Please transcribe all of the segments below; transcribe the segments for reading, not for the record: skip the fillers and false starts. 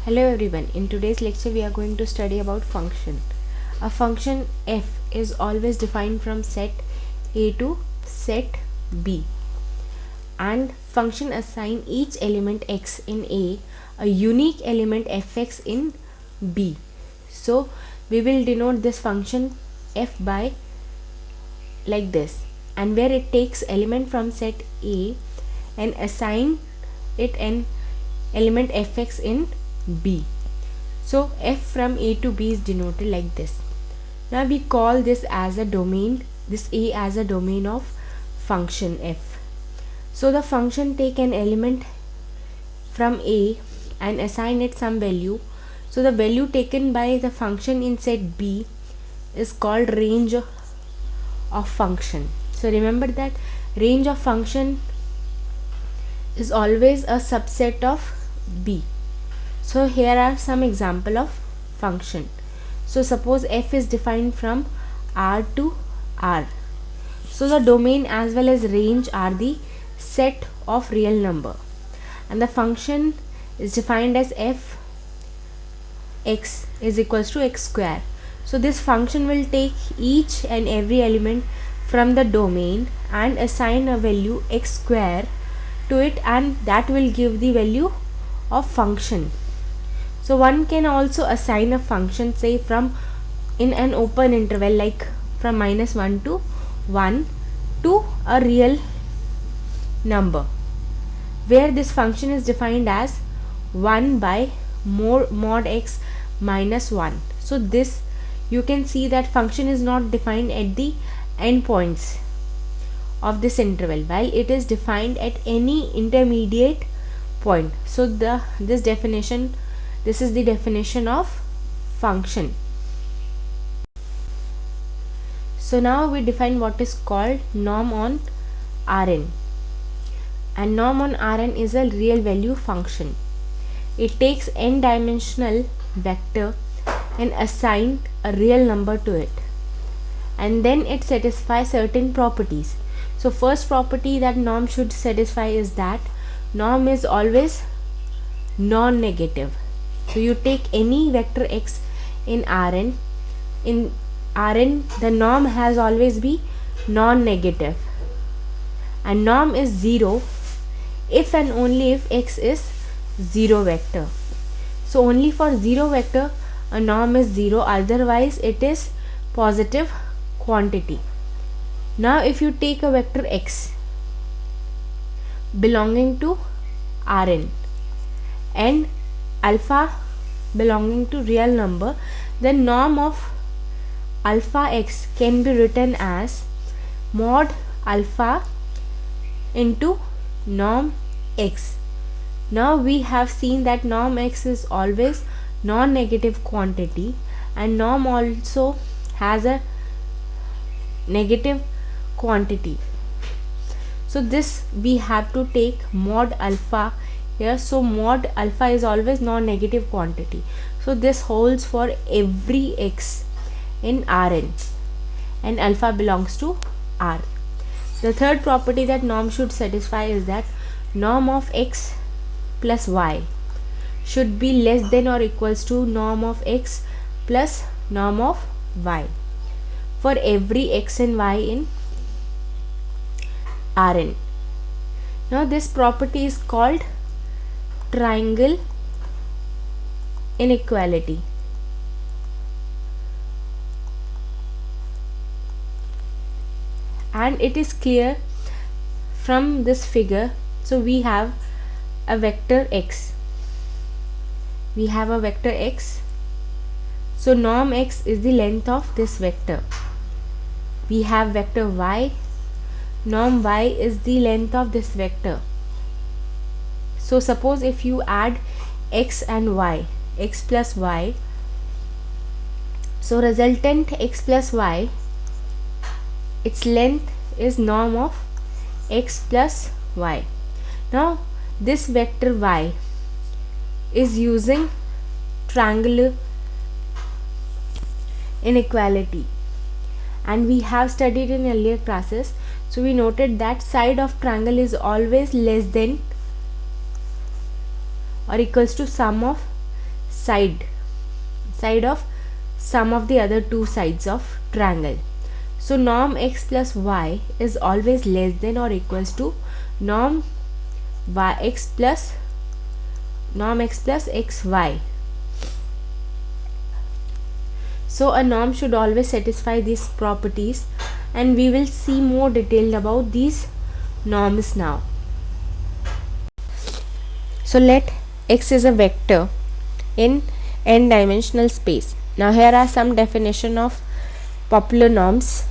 Hello everyone, in today's lecture we are going to study about function. A function f is always defined from set A to set B, and function assign each element x in a unique element fx in B. So we will denote this function f by like this, and where it takes element from set A and assign it an element fx in B. So f from A to B is denoted like this. Now we call this as a domain, this A as a domain of function f. So the function take an element from A and assign it some value. So the value taken by the function in set B is called range of function. So remember that range of function is always a subset of B. So here are some example of function. So suppose f is defined from R to R. So the domain as well as range are the set of real number, and the function is defined as f x is equals to x square. So this function will take each and every element from the domain and assign a value x square to it, and that will give the value of function. So one can also assign a function, say from in an open interval like from -1 to 1 to a real number, where this function is defined as 1 by mod x minus 1. So this you can see that function is not defined at the endpoints of this interval, while it is defined at any intermediate point. So this is the definition of function. So now we define what is called norm on Rn, and norm on Rn is a real value function. It takes n dimensional vector and assign a real number to it, and then it satisfies certain properties. So first property that norm should satisfy is that norm is always non-negative. So you take any vector x in Rn. In Rn, the norm has always be non-negative, and norm is 0 if and only if x is 0 vector. So only for 0 vector a norm is 0, otherwise it is positive quantity. Now if you take a vector x belonging to Rn and alpha belonging to real number, then norm of alpha x can be written as mod alpha into norm x. Now we have seen that norm x is always non-negative quantity, and norm also has a negative quantity. So this we have to take mod alpha here. So mod alpha is always non-negative quantity. So this holds for every x in Rn, and alpha belongs to R. The third property that norm should satisfy is that norm of x plus y should be less than or equals to norm of x plus norm of y for every x and y in Rn. Now this property is called triangle inequality. And it is clear from this figure. So we have a vector x. We have a vector x. So norm x is the length of this vector. We have vector y. Norm y is the length of this vector. So suppose if you add x and y, x plus y, so resultant x plus y, its length is norm of x plus y. Now this vector y is using triangular inequality, and we have studied in earlier classes. So we noted that side of triangle is always less than or equals to sum of side of sum of the other two sides of triangle. So norm x plus y is always less than or equals to norm x plus xy. So a norm should always satisfy these properties, and we will see more detailed about these norms now. So let x is a vector in n dimensional space. Now here are some definition of popular norms.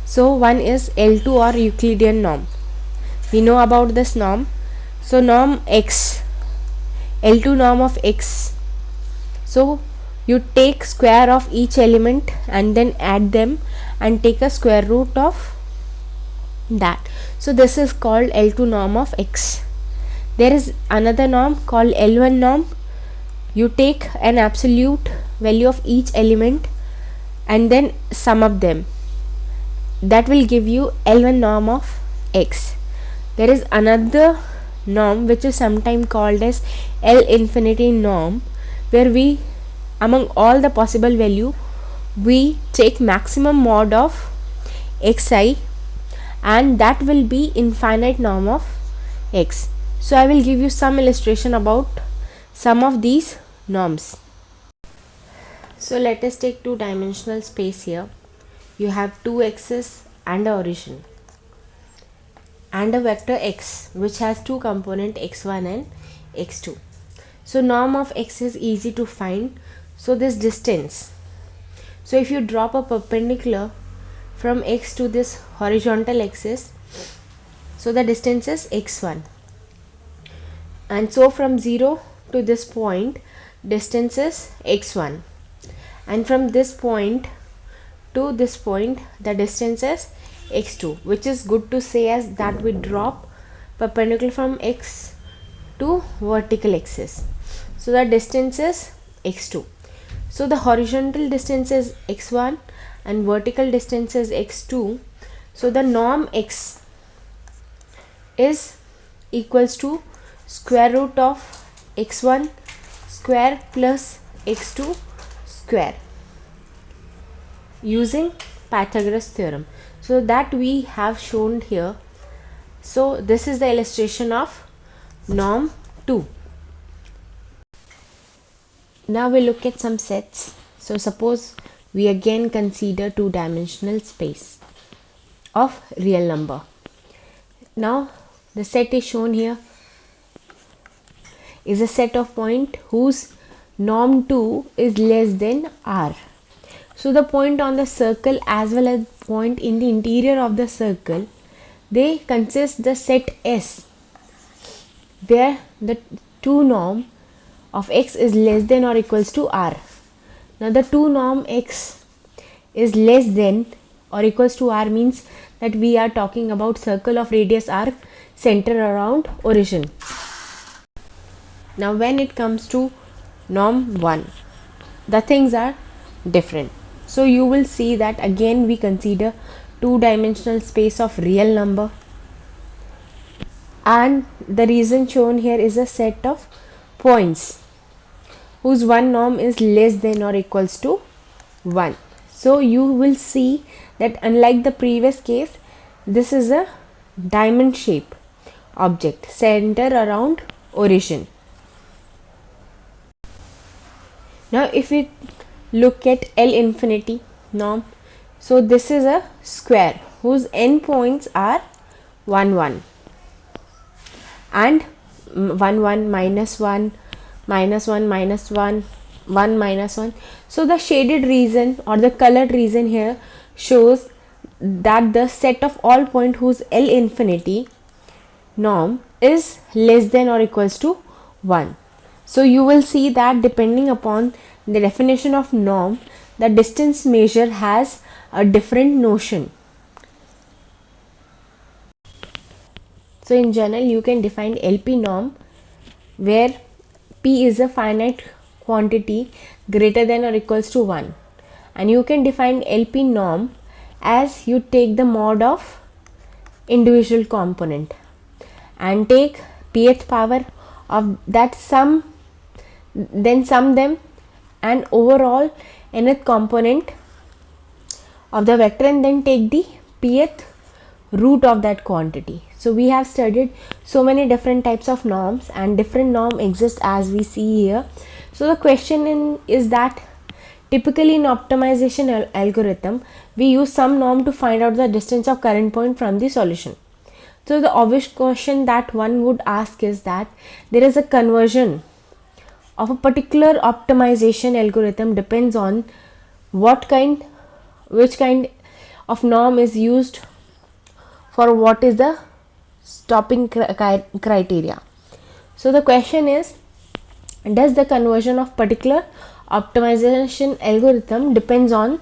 So one is L2 or Euclidean norm. We know about this norm. So norm x, L2 norm of x. So you take square of each element and then add them and take a square root of that. So this is called L2 norm of x. There is another norm called L1 norm. You take an absolute value of each element and then sum up them. That will give you L1 norm of x. There is another norm which is sometimes called as L infinity norm, where we, among all the possible value, we take maximum mod of xi, and that will be infinite norm of x. So I will give you some illustration about some of these norms. So let us take two-dimensional space here. You have two x's and a origin and a vector x which has two component x1 and x2. So norm of x is easy to find. So this distance, so if you drop a perpendicular from x to this horizontal axis, so the distance is x1, and so from 0 to this point distance is x1, and from this point to this point the distance is x2, which is good to say as that we drop perpendicular from x to vertical axis. So the distance is x2. So the horizontal distance is x1 and vertical distance is x2. So the norm x is equals to square root of x1 square plus x2 square using Pythagoras theorem. So that we have shown here. So this is the illustration of norm 2. Now we look at some sets. So suppose we again consider two-dimensional space of real number. Now the set is shown here is a set of point whose norm 2 is less than r. So the point on the circle as well as point in the interior of the circle, they consist the set S, where the 2 norm of x is less than or equals to r. Now the 2 norm x is less than or equals to r means that we are talking about circle of radius r center around origin. Now when it comes to norm 1, the things are different. So you will see that again we consider two-dimensional space of real number, and the reason shown here is a set of points whose one norm is less than or equals to 1. So you will see that unlike the previous case, this is a diamond shape object center around origin. Now if we look at L infinity norm, so this is a square whose endpoints are 1 1 and 1 1 minus 1 minus 1 minus 1 1 minus 1. So the shaded region or the colored region here shows that the set of all point whose L infinity norm is less than or equals to 1. So you will see that depending upon the definition of norm, the distance measure has a different notion. So in general you can define LP norm where P is a finite quantity greater than or equals to 1, and you can define LP norm as you take the mod of individual component and take pth power of that sum then sum them, and overall nth component of the vector, and then take the pth root of that quantity. So we have studied so many different types of norms, and different norm exist as we see here. So the question is that typically in optimization algorithm, we use some norm to find out the distance of current point from the solution. So the obvious question that one would ask is that there is a conversion of a particular optimization algorithm depends on which kind of norm is used for what is the stopping criteria. So the question is, does the conversion of particular optimization algorithm depends on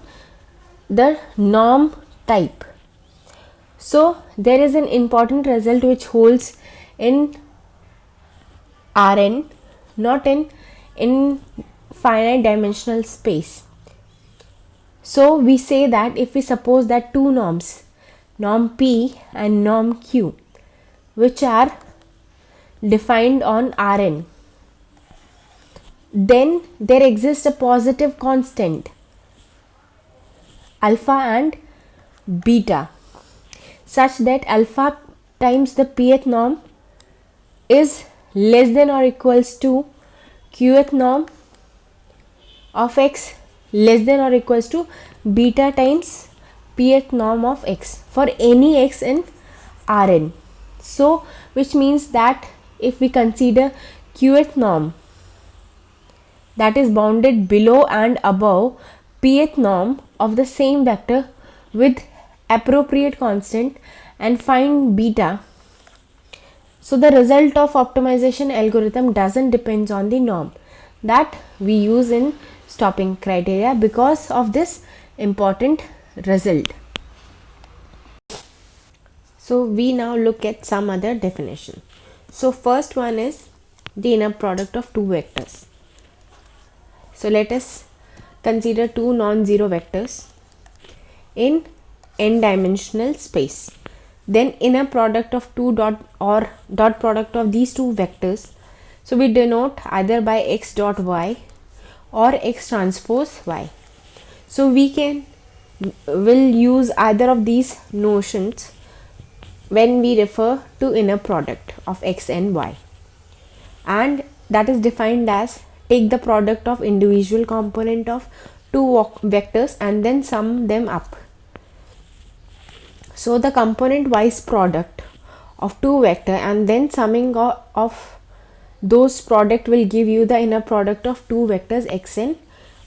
the norm type? So there is an important result which holds in Rn, not in finite dimensional space. So we say that if we suppose that two norms, norm P and norm Q, which are defined on Rn, then there exists a positive constant alpha and beta, such that alpha times the pth norm is less than or equals to qth norm of x less than or equals to beta times pth norm of x for any x in Rn. So which means that if we consider qth norm that is bounded below and above pth norm of the same vector with appropriate constant and find beta, so the result of optimization algorithm doesn't depend on the norm that we use in stopping criteria because of this important result. So we now look at some other definition. So first one is the inner product of two vectors. So let us consider two non-zero vectors in n-dimensional space. Then inner product of two dot product of these two vectors. So we denote either by x dot y or x transpose y. So we will use either of these notions when we refer to inner product of x and y, and that is defined as take the product of individual component of two vectors and then sum them up. So the component wise product of two vector and then summing of those product will give you the inner product of two vectors x and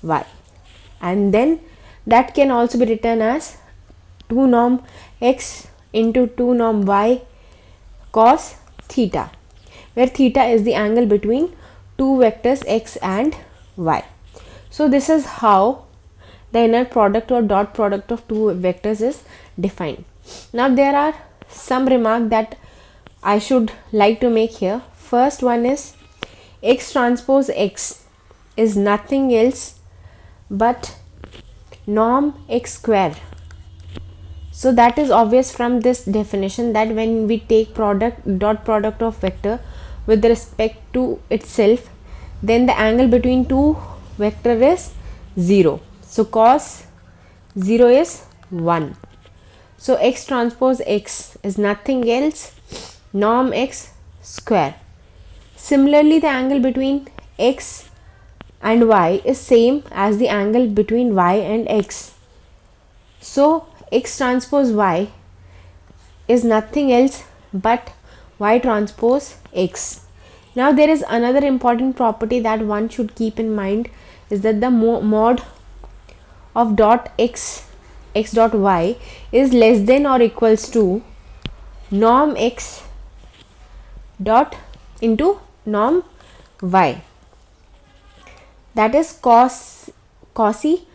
y, and then that can also be written as 2 norm x into 2 norm y cos theta, where theta is the angle between two vectors x and y. So this is how the inner product or dot product of two vectors is defined. Now there are some remarks that I should like to make here. First one is x transpose x is nothing else but norm x square. So that is obvious from this definition that when we take dot product of vector with respect to itself, then the angle between two vector is 0. So cos 0 is 1. So x transpose x is nothing else norm x square. Similarly, the angle between x and y is same as the angle between y and x. So x transpose y is nothing else but y transpose x. Now there is another important property that one should keep in mind, is that the mod of dot x dot y is less than or equals to norm x dot into norm y, that is Cauchy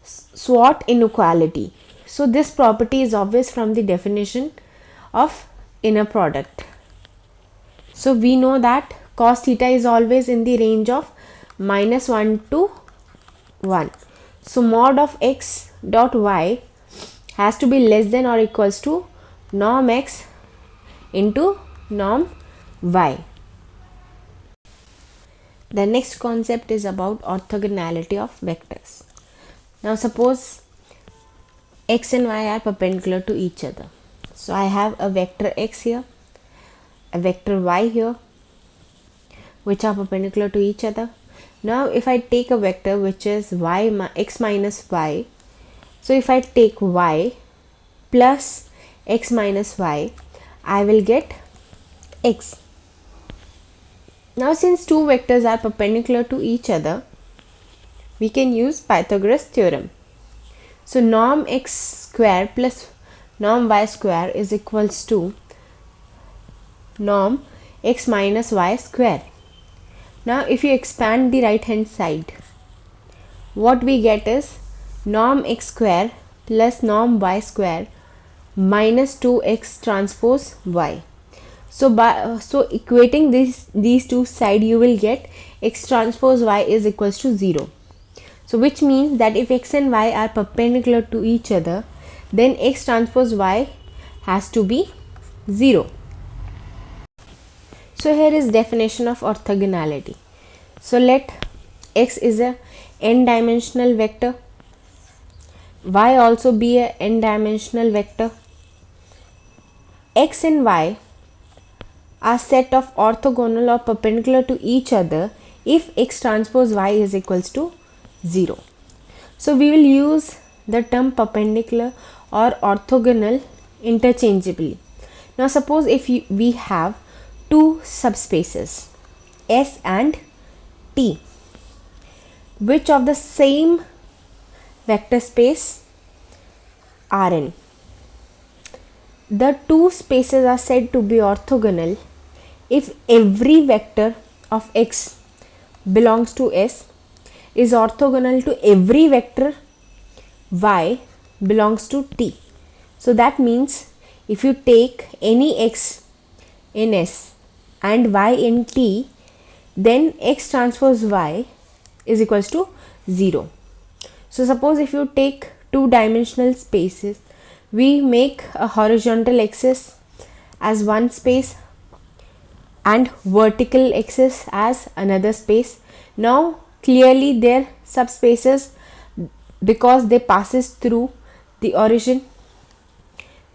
Schwarz inequality. So this property is obvious from the definition of inner product. So we know that cos theta is always in the range of -1 to 1. So mod of x dot y has to be less than or equals to norm x into norm y. The next concept is about orthogonality of vectors. Now suppose x and y are perpendicular to each other. So I have a vector x here, a vector y here, which are perpendicular to each other. Now if I take a vector which is x minus y, so if I take y plus x minus y, I will get x. Now since two vectors are perpendicular to each other, we can use Pythagoras theorem. So norm x square plus norm y square is equals to norm x minus y square. Now if you expand the right hand side, what we get is norm x square plus norm y square minus 2x transpose y. So equating these two sides, you will get x transpose y is equals to 0. So which means that if x and y are perpendicular to each other, then x transpose y has to be 0. So here is definition of orthogonality. So let x is a n-dimensional vector, y also be a n-dimensional vector. X and y are set of orthogonal or perpendicular to each other if x transpose y is equals to 0. So we will use the term perpendicular or orthogonal interchangeably. Now suppose if we have two subspaces S and T, which of the same vector space are in. The two spaces are said to be orthogonal if every vector of x belongs to S is orthogonal to every vector y belongs to T. So that means if you take any x in S and y in T, then x transpose y is equals to 0. So suppose if you take two-dimensional spaces, we make a horizontal axis as one space and vertical axis as another space. Now clearly their subspaces because they passes through the origin.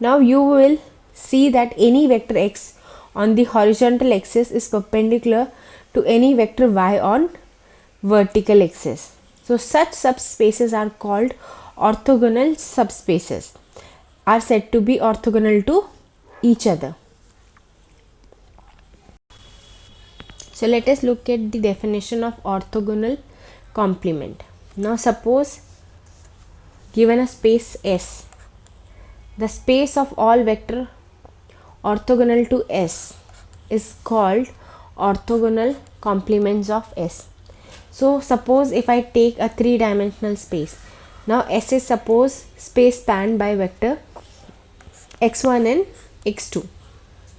Now you will see that any vector x on the horizontal axis is perpendicular to any vector y on vertical axis. So such subspaces are called orthogonal subspaces, are said to be orthogonal to each other. So let us look at the definition of orthogonal complement. Now suppose given a space S, the space of all vector orthogonal to S is called orthogonal complements of S. So suppose if I take a three-dimensional space, now S is suppose space spanned by vector x1 and x2.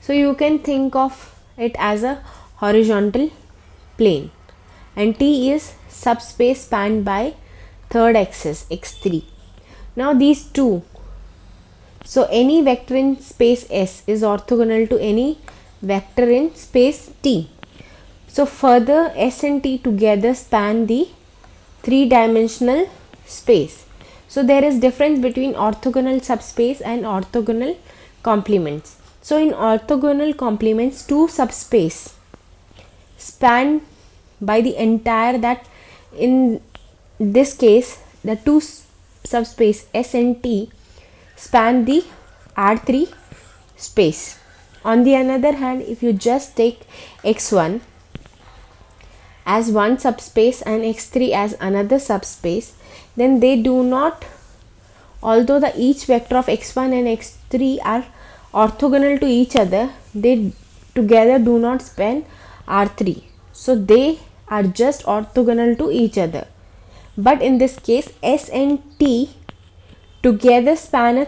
So you can think of it as a horizontal plane, and T is subspace spanned by third axis x3. Now these two, so any vector in space S is orthogonal to any vector in space T. So further S and T together span the three-dimensional space. So there is difference between orthogonal subspace and orthogonal complements. So in orthogonal complements, two subspace span by the entire, that in this case the two subspace S and T span the R3 space. On the other hand, if you just take x1 as one subspace and x3 as another subspace, then they do not, although the each vector of x1 and x3 are orthogonal to each other, they together do not span R3. So they are just orthogonal to each other. But in this case, S and T together span a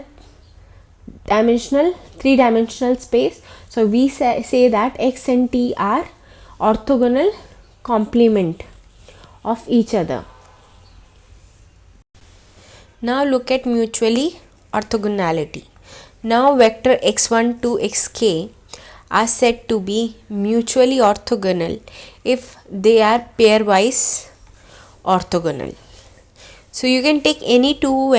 three-dimensional space. So we say that x and T are orthogonal complement of each other. Now look at mutually orthogonality. Now vector x1 to xk are said to be mutually orthogonal if they are pairwise orthogonal. So you can take any two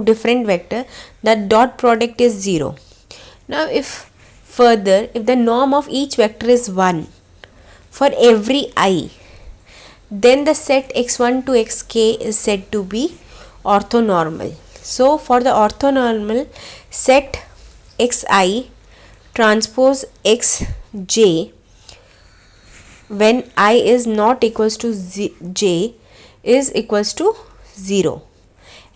different vector, that dot product is 0. Now if the norm of each vector is 1 for every I, then the set x1 to xk is said to be orthonormal. So for the orthonormal set xi transpose xj when I is not equals to j is equals to 0,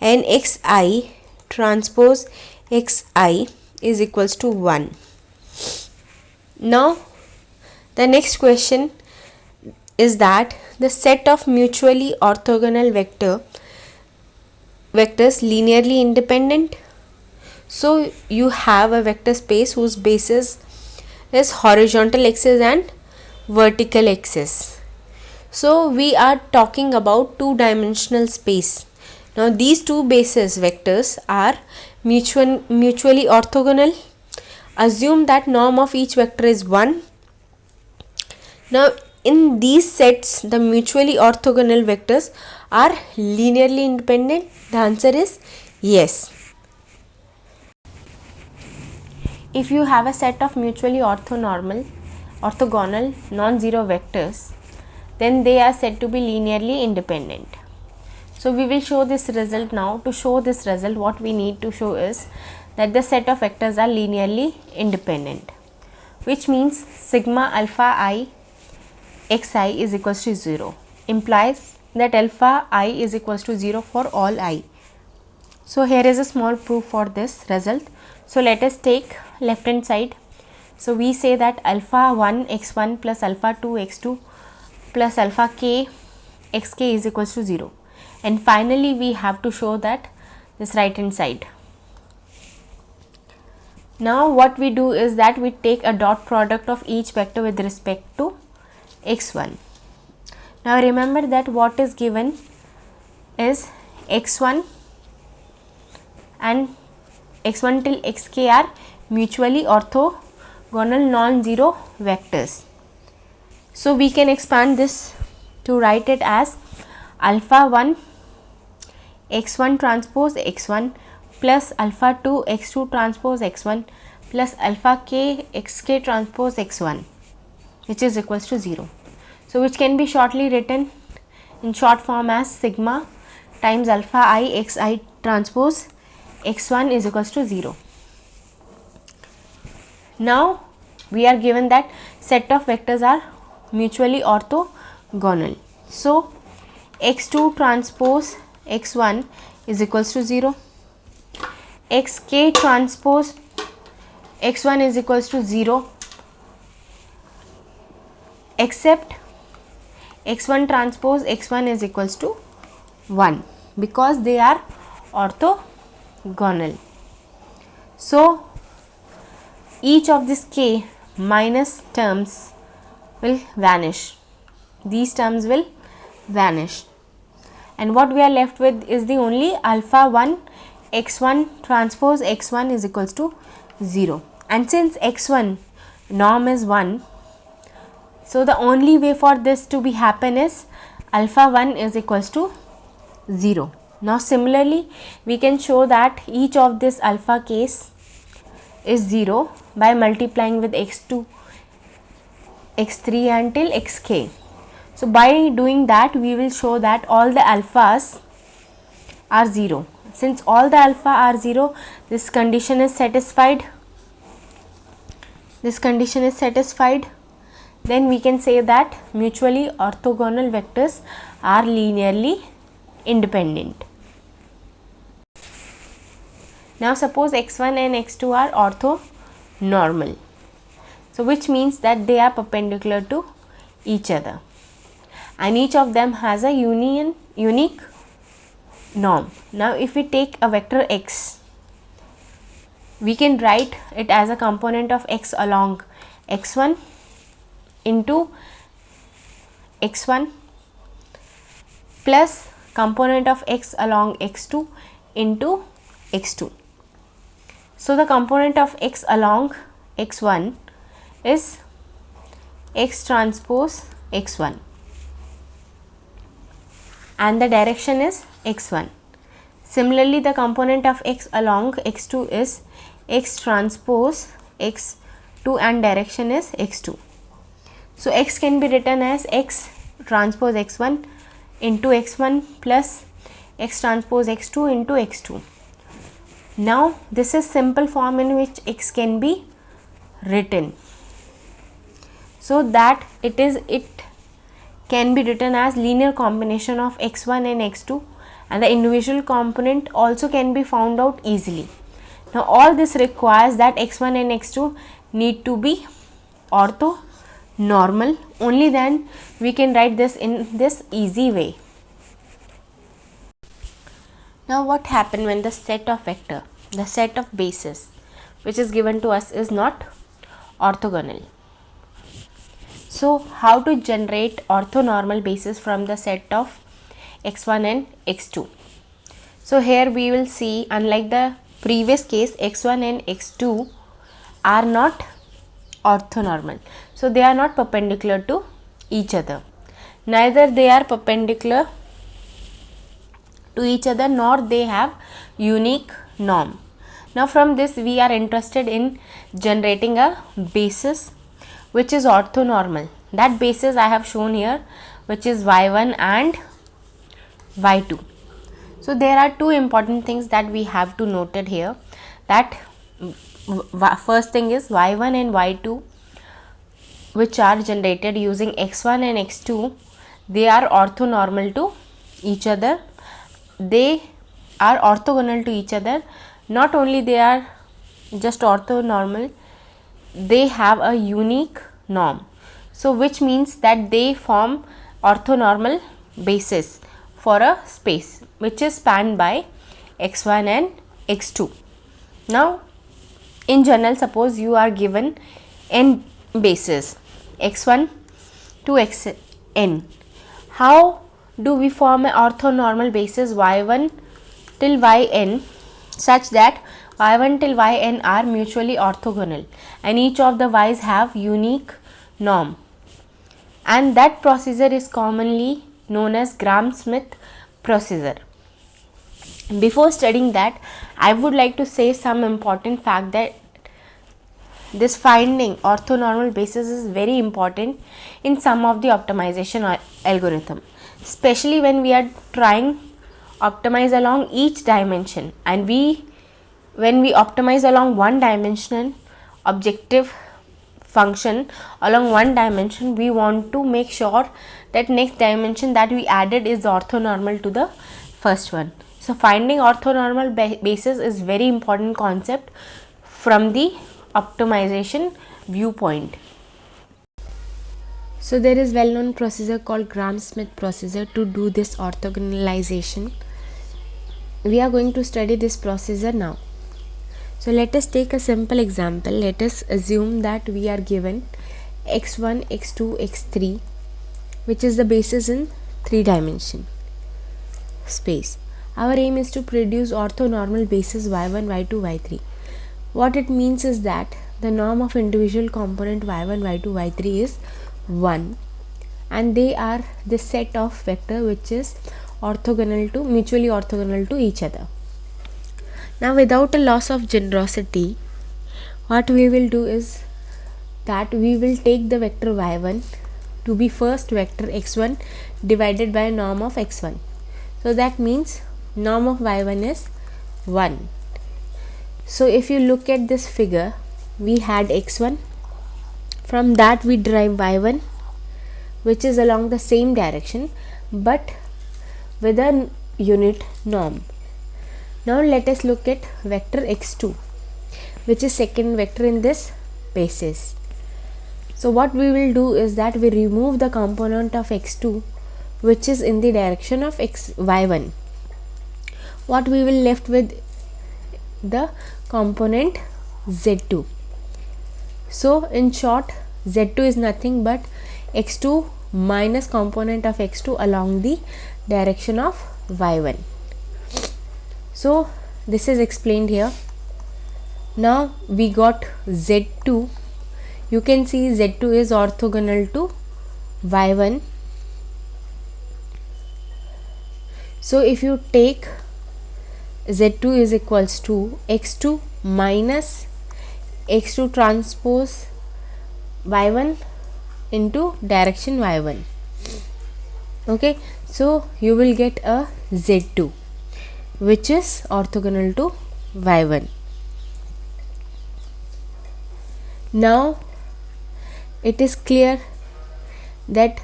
and xi transpose xi is equals to 1. Now the next question is that the set of mutually orthogonal vectors linearly independent. So you have a vector space whose basis is horizontal axis and vertical axis. So we are talking about two-dimensional space. Now these two basis vectors are mutually orthogonal. Assume that norm of each vector is 1. Now in these sets the mutually orthogonal vectors are linearly independent. The answer is yes. If you have a set of mutually orthogonal non-zero vectors, then they are said to be linearly independent. So we will show this result now. To show this result, what we need to show is that the set of vectors are linearly independent, which means sigma alpha I xi is equals to 0, implies that alpha I is equals to 0 for all I. So here is a small proof for this result. So let us take left hand side. So we say that alpha 1 x1 plus alpha 2 x2 plus alpha k xk is equals to 0, and finally we have to show that this right hand side. Now what we do is that we take a dot product of each vector with respect to x1. Now remember that what is given is x1 and x1 till xk are mutually orthogonal non-zero vectors. So we can expand this to write it as alpha 1 x1 transpose x1 plus alpha 2 x2 transpose x1 plus alpha k xk transpose x1, which is equals to 0. So which can be shortly written in short form as sigma times alpha I xi transpose x1 is equals to 0. Now we are given that set of vectors are mutually orthogonal. So x2 transpose x1 is equals to 0, xk transpose x1 is equals to 0, except x1 transpose x1 is equals to 1, because they are orthogonal. So each of this k minus terms will vanish. These terms will vanish, and what we are left with is the only alpha 1 x1 transpose x1 is equals to 0. And since x1 norm is 1, so the only way for this to be happen is alpha 1 is equals to 0. Now similarly we can show that each of this alpha k's is 0 by multiplying with x2 x3 until xk. So by doing that we will show that all the alphas are 0. Since all the alpha are 0, this condition is satisfied. Then we can say that mutually orthogonal vectors are linearly independent. Now suppose x1 and x2 are orthonormal, so which means that they are perpendicular to each other and each of them has a unique norm. Now if we take a vector x, we can write it as a component of x along x1 into x1 plus component of x along x2 into x2. So the component of x along x1 is x transpose x1 and the direction is x1. Similarly, the component of x along x2 is x transpose x2 and direction is x2. So x can be written as x transpose x1 into x1 plus x transpose x2 into x2. Now this is simple form in which x can be written, so that it can be written as linear combination of x1 and x2, and the individual component also can be found out easily. Now all this requires that x1 and x2 need to be orthonormal, only then we can write this in this easy way. Now what happens when the set of vector, the set of bases which is given to us is not orthogonal? So how to generate orthonormal basis from the set of x1 and x2? So here we will see, unlike the previous case, x1 and x2 are not orthonormal. So they are not perpendicular to each other. Neither they are perpendicular to each other, nor they have unique norm. Now from this we are interested in generating a basis which is orthonormal. That basis I have shown here, which is y1 and y2. So there are two important things that we have to noted here, that first thing is y1 and y2 which are generated using x1 and x2, they are orthonormal to each other. They are orthogonal to each other. Not only they are just orthonormal, they have a unique norm. So which means that they form orthonormal basis for a space which is spanned by x1 and x2. Now in general, suppose you are given n bases x1 to xn. How do we form an orthonormal basis y1 till yn such that y1 till yn are mutually orthogonal and each of the y's have unique norm? And that procedure is commonly known as Gram-Schmidt procedure. Before studying that, I would like to say some important fact that this finding orthonormal basis is very important in some of the optimization algorithm, especially when we are trying optimize along each dimension, and when we optimize along one dimensional objective function along one dimension, we want to make sure that next dimension that we added is orthonormal to the first one. So finding orthonormal basis is very important concept from the optimization viewpoint. So there is well known procedure called Gram-Schmidt procedure to do this orthogonalization. We are going to study this procedure now. So let us take a simple example. Let us assume that we are given x1, x2, x3, which is the basis in 3-dimension space. Our aim is to produce orthonormal basis y1, y2, y3. What it means is that the norm of individual component y1, y2, y3 is 1, and they are the set of vector which is mutually orthogonal to each other. Now without a loss of generosity, what we will do is that we will take the vector y1 to be first vector x1 divided by norm of x1. So that means norm of y1 is 1. So if you look at this figure, we had x1, from that we derive y1 which is along the same direction but with a unit norm. Now let us look at vector x2, which is second vector in this basis. So what we will do is that we remove the component of x2 which is in the direction of y1. What we will left with the component z2. So in short, z2 is nothing but x2 minus component of x2 along the direction of y1. So this is explained here. Now we got z2 you can see Z2 is orthogonal to Y1. So if you take Z2 is equals to x2 minus x2 transpose Y1 into direction Y1. Okay, so you will get a Z2 which is orthogonal to Y1. Now it is clear that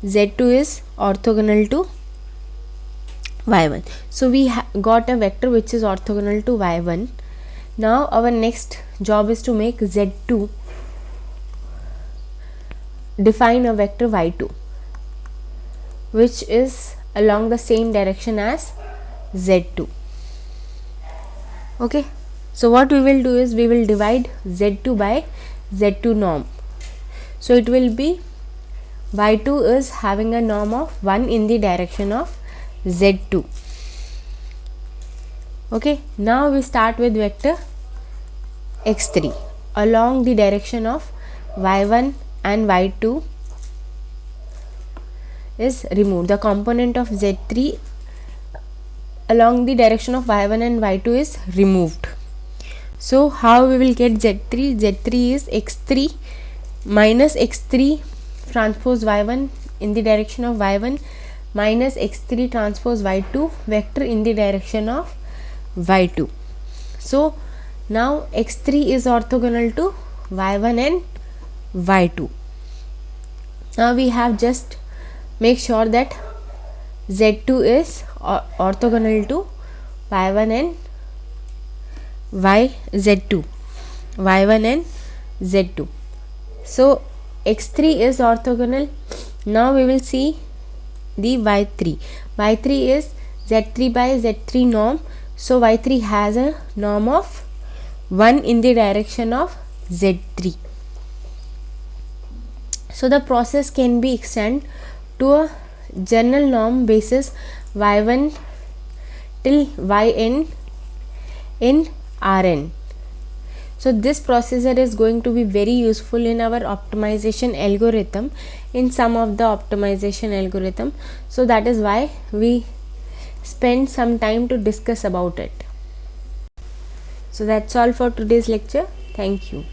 Z2 is orthogonal to Y1. So we got a vector which is orthogonal to Y1. Now our next job is to make Z2 define a vector Y2 which is along the same direction as Z2. Okay, so what we will do is we will divide Z2 by Z2 norm. So it will be Y2 is having a norm of 1 in the direction of Z2. Okay, now we start with vector x3 along the direction of Y1 and Y2 is removed. The component of Z3 along the direction of Y1 and Y2 is removed. So how we will get Z3? Z3 is x3 minus x3 transpose Y1 in the direction of Y1 minus x3 transpose Y2 vector in the direction of Y2. So now x3 is orthogonal to Y1 and Y2. Now we have just make sure that Z2 is orthogonal to Y1 and Z2, Y1 and Z2. So x3 is orthogonal. Now we will see the y3. Y3 is Z3 by Z3 norm. So y3 has a norm of 1 in the direction of Z3. So the process can be extended to a general norm basis y1 till yn in Rn. So this procedure is going to be very useful in our optimization algorithm, in some of the optimization algorithm. So that is why we spend some time to discuss about it. So that's all for today's lecture. Thank you.